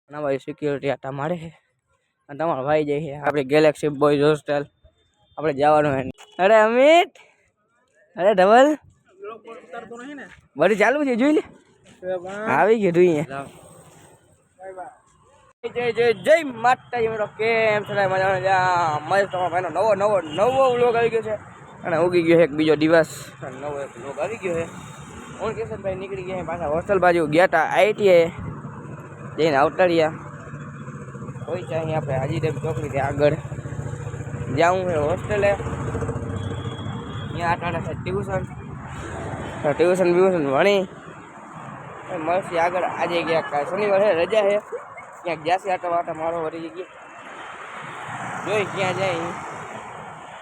અને ભાઈ સિક્યુરિટી આટા મારે છે અને તમારો ભાઈ જાય છે આપણે ગેલેક્સી બોયઝ હોસ્ટેલ આપણે જવાનું છે. અરે અમિત, અરે ધવલ બધી ચાલુ છે, જોઈ લે આવી ગયું જોઈએ. જય જય જય માતાજી મિત્રો, કેમ છે મજામાં? મસ્ત ભાઈનો નવો વ્લોગ આવી ગયો છે અને ઉગી ગયો છે એક બીજો દિવસ, નવો એક વ્લોગ આવી ગયો છે. હું કિશનભાઈ નીકળી ગયા પાછા હોસ્ટેલ બાજુ ગયા હતા, આઈટીઆઈ જઈને આવતા રહ્યા. કોઈ છે અહીં આપણે હાજીદેવ ચોકડીથી આગળ જાઉં છે હોસ્ટેલે. અહીંયા આટાણા છે ટ્યુશન ભણી મળશે આગળ. આજે ગયા શનિવાર છે, રજા છે, ક્યાંક જ્યાંથી આટા મારો વળી ગઈ જોઈ ક્યાં જાય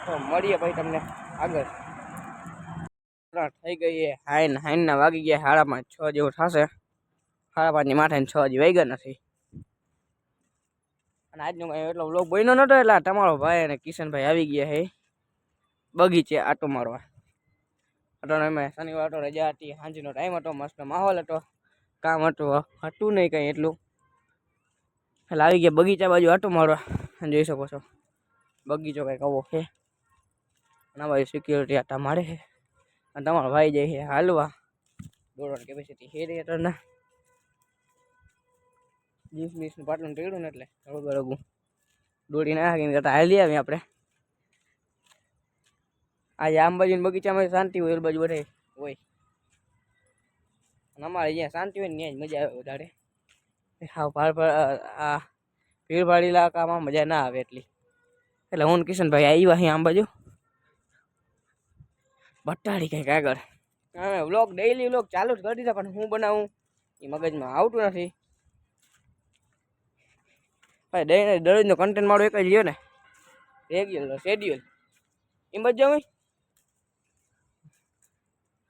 તો મળીએ ભાઈ તમને આગળ. થઈ ગઈ હાઈન વાગી ગયા 5:30 જેવું થશે. 5:30 માથે 6 હજી વાગ્યા નથી. અને આજનો કઈ એટલો વ્લોગ બન્યો નતો એટલે તમારો ભાઈ અને કિશનભાઈ આવી ગયા છે બગીચે આટો મારવા. અમે શનિવાર તો રજા હતી, સાંજનો ટાઈમ હતો, મસ્ત માહોલ હતો, કામ હતું નહીં કંઈ એટલું. એટલે આવી ગયા બગીચા બાજુ આટો મારવા. જોઈ શકો છો બગીચો કંઈક આવો છે અને ભાઈ સિક્યુરિટી આટા મારે છે અને તમારો ભાઈ જાય છે હાલવા. દોડવાની કેપેસિટી છે થિયેટરના 20-20 પાટલું ટેડું ને એટલે રગું દોડી નાખીને કરતા હાલી આવી આપણે. આજે આંબાજી બગીચામાં શાંતિ હોય, એ બાજુ બધે હોય અને અમારે જ્યાં શાંતિ હોય ને ત્યાં જ મજા આવે વધારે. હા આ ભીડભાડ ઇલાકામાં મજા ના આવે એટલી. એટલે હું કિશનભાઈ આવ્યા અહીં આંબાજુ બટાડી કંઈક આગળ. હવે વ્લોગ ડેઈલી વ્લોગ ચાલુ જ કરી દીધા, પણ હું બનાવું એ મગજમાં આવતું નથી. ભાઈ દરરોજનો કન્ટેન્ટ મારો એક જ રહ્યો ને, રેગ્યુલર શેડ્યુલ. એમ જ જાઉં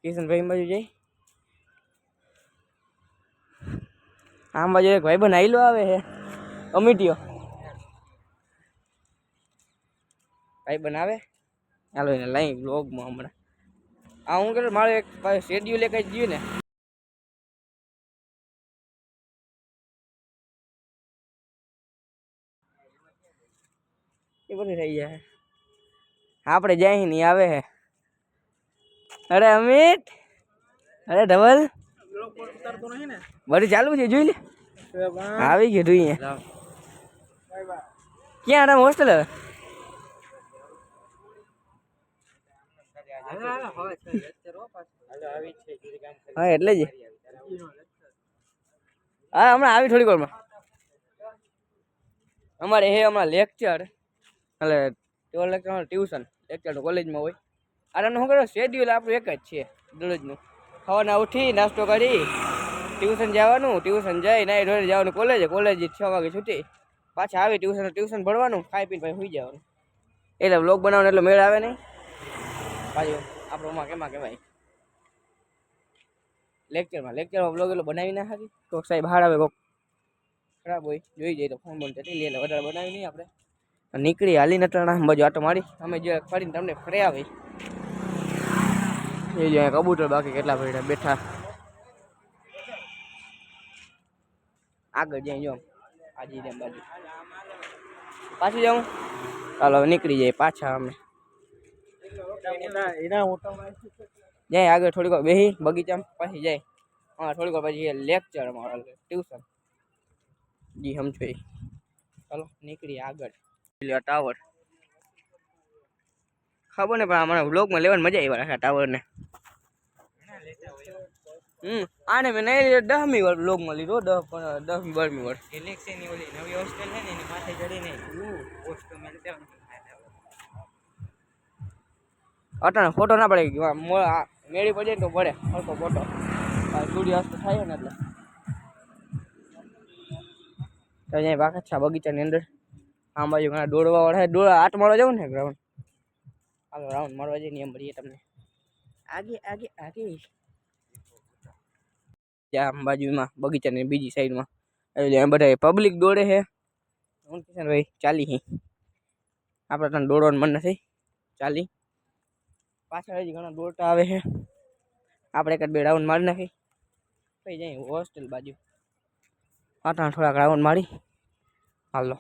કિશનભાઈ એમ બાજુ જાય. આમ બાજુ એક ભાઈ બનાવેલો આવે છે અમિટિયો ભાઈ બનાવે. ચાલો એને લઈ વ્લોગમાં હમણાં. આ હું કરું મારે એક શેડ્યુલ એક જ ગયું ને. એ બધું થઈ જાય આપણે જાય ને આવે છે. અરે અમિત, અરે ધવલ બધી ચાલુ છે, જોઈ લે આવી ગયું જોઈએ. ક્યાં તમે હોસ્ટેલ? હવે હા એટલે જ હા હમણાં આવી થોડીક વારમાં. અમારે હે હમણાં લેક્ચર, એટલે ટ્યુશન લેક્ચર તો કોલેજમાં હોય. આ તમને શું કરો શેડ્યુલ આપણું એક જ છે દરરોજનું. સવારના ઉઠી નાસ્તો કરી ટ્યુશન જવાનું, ટ્યુશન જઈ નાઈ ધોઈને જવાનું કોલેજે 6 વાગે છૂટી, પાછા આવી ટ્યુશન ભણવાનું, ખાઈ પીને પછી સુઈ જવાનું. એટલે વ્લોગ બનાવવાનો એટલો મેળ આવે નહીં પાછું આપણોમાં કેમાં કહેવાય લેક્ચરમાં વ્લોગ એટલો બનાવી ના હતી તો સાહેબ હાર આવે કોક ખરાબ હોય, જોઈ જાય તો ફોન બોલ ચટી લે, એટલે વધારે બનાવી નહીં આપણે. નીકળી હાલી નટાણા બાજુ આટો મારી અમે જે ફરીને તમને ફરે આવી. એ જો કબૂતર બાકી કેટલા ભર્યા બેઠા આગળ જાય. જો આજી જેમ બાજુ પાછી જાઉં. ચાલો હવે નીકળી જાય પાછા અમે જાય આગળ થોડીક વાર બેસી બગીચામાં, પછી જાય થોડીક વાર પછી લેક્ચર અમારા ટ્યુશન જી સમજો. ચાલો નીકળીએ આગળ. ટાવર ખબર ને, પણ અમારા વ્લોગમાં લેવાની મજા આવી રાખે ટાવર ને. આને મેં નહીં 10મી વાર વ્લોગમાં લીધો, 10-12મી વાર. ગેલેક્સીની ઓલી નવી હોસ્ટેલ છે ને એની માથે ચડીને પોસ્ટ અટાણે ફોટો ના પડે, મેળી પડી જાય તો પડે હલકો ફોટો. સૂર્યાસ્ત થાય ને એટલે તો અહીંયા બાકી છે બગીચાની અંદર. આમ બાજુ ઘણા દોડવા વાળા આટ મારવા જવું ને ગ્રાઉન્ડ. હાલો રાઉન્ડ મારવા જઈએ એમ મળીએ તમને આગે. ત્યાં બાજુમાં બગીચાની બીજી સાઈડમાં એટલે બધા પબ્લિક દોડે છે. હું કિશનભાઈ ચાલી હી આપણે તને દોડવાનું મન નથી, ચાલી પાછળ હજી ઘણા દોડતા આવે છે. આપણે 1-2 રાઉન્ડ મારી નાખી પછી જાય હોસ્ટેલ બાજુ. પાટા થોડાક રાઉન્ડ મારી હાલો.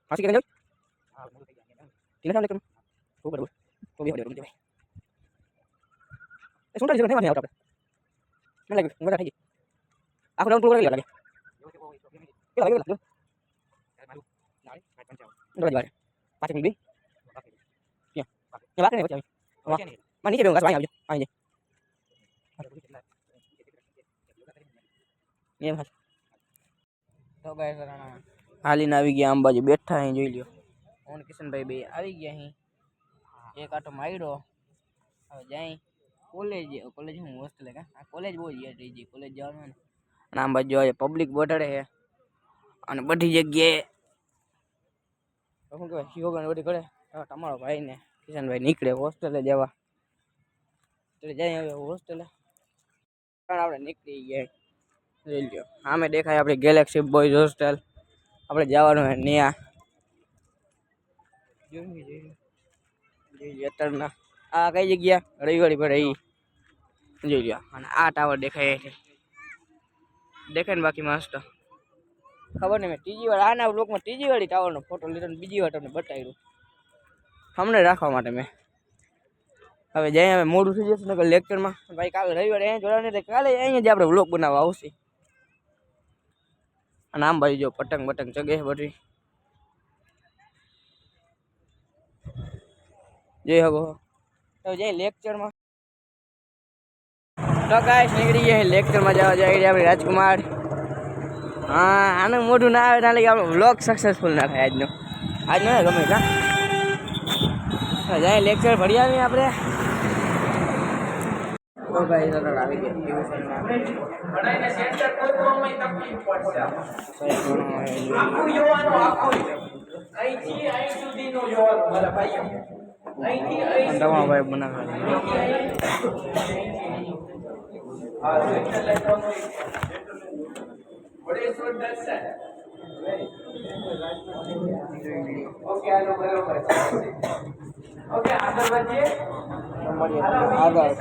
Masih kita jauh? Tinggal sama lekar. Oh, betul. Oh, biar dia berhenti. Sudah di sana apa? Mana lagi? Enggak ada lagi. Aku daun keluar lagi. Kita lagi lah. Udah lagi. Pasti minggu. Ya. Ya bakal nih bocah. Mana ni enggak sebanyak aja. Aja. Ni mas. તો guys હાલીને આવી ગયા આમ બાજુ બેઠા અહીં જોઈ લ્યો. હું કિશનભાઈ બે આવી ગયા અહીં. એક આટો માર્યો. હવે જાય કોલેજ હું હોસ્ટેલ કા આ કોલેજ બહુ યાર રહી ગઈ કોલેજ જવાનું ને. અને આમ બાજુ આવે પબ્લિક બોર્ડર છે અને બધી જગ્યાએ શું કહેવાય યોગન બધી કરે. તમારો ભાઈ ને કિશનભાઈ નીકળે હોસ્ટેલે જવા. એટલે જાય હવે હોસ્ટેલે આપણે નીકળી ગયા. જોઈ લ્યો સામે દેખાય આપણી ગેલેક્સી બોયઝ હોસ્ટેલ. આપણે જવાનું હે ન્યા. જોઈ લ્યો અત્યારના આ કઈ જગ્યા રવિવારી પર રહી જોઈ લ્યો. અને આ ટાવર દેખાય છે દેખાય ને બાકી મસ્ત ખબર નહીં. મેં ત્રીજી વાર આના બ્લોકમાં ત્રીજી વાળી ટાવરનો ફોટો લીધો ને બીજી વાર તમને બતાવ્યું અમને રાખવા માટે મેં. હવે જાય હવે મોડું થઈ જશે ને લેક્ચરમાં ભાઈ કાલે રવિવારે અહીંયા જોડાને એટલે કાલે અહીંયા જ આપણે બ્લોક બનાવવા આવશે. અને આમ ભાઈ જો પતંગ ચગે બધી જઈ શકો. તો જઈ લેક્ચરમાં તો ગાઈસ નીકળી ગયા લેક્ચરમાં જવા જાય આપણે રાજકુમાર. હા આનું મોઢું ના આવે એટલે આપણો વ્લોગ સક્સેસફુલ ના થાય આજનો ગમે કા જાય લેક્ચર ભરી આવીએ આપણે. તો ગાઈસ આવી ગયા ટ્યુશનમાં ભણાઈને સેન્ટર કોઈ કોમમાં તકલીફ પડશે. આખું જોવાનું અહીંથી અહીં સુધીનો જોવાનું મારા ભાઈઓ અહીંથી અહીં તમારો ભાઈ બનાવે વડેશ્વર દર્શન. ઓકે આનો બરાબર ઓકે આગળ વધીએ. આગળ